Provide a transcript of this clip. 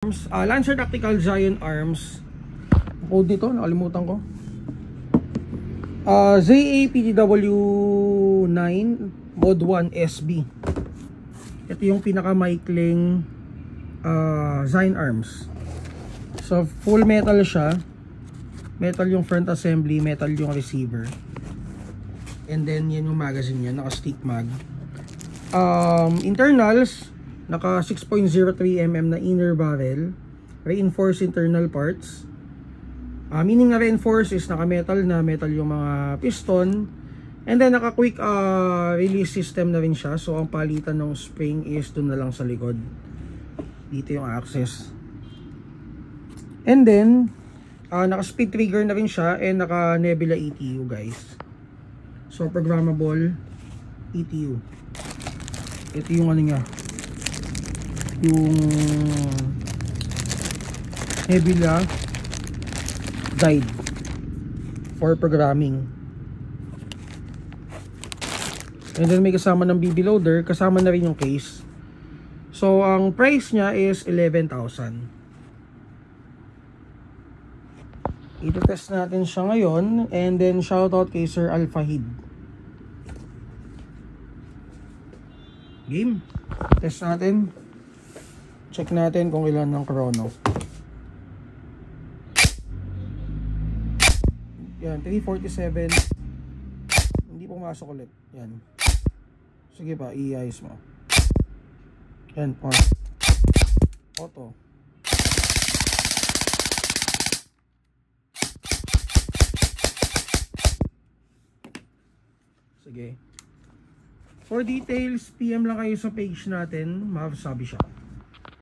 Lancer Tactical Giant Arms. Code nito, nakalimutan ko. ZA-PTW9 Mod 1 SB. Ito yung pinakamaikling Giant Arms. So full metal siya. Metal yung front assembly, metal yung receiver. And then yan yung magazine niya, naka stick mag. Internals, naka 6.03mm na inner barrel, reinforced internal parts. Meaning na reinforced is naka metal yung mga piston. And then naka quick release system na rin siya. So ang palitan ng spring is dun na lang sa likod. Dito yung access. And then naka speed trigger na rin siya, and naka Nebula ETU guys. So programmable ETU. Ito yung ano niya, yung Nebula guide for programming. And then may kasama ng BB loader, kasama na rin yung case. So ang price niya is 11,000. Ito-test natin siya ngayon, and then shoutout kay Sir Alfahid. Game. Test natin. Check natin kung ilan ng chrono. Yan, 3:47. Hindi pumasok ulit. Yan. Sige pa, i-ayos mo. Yan, auto. Sige. For details, PM lang kayo sa page natin, masasabi siya.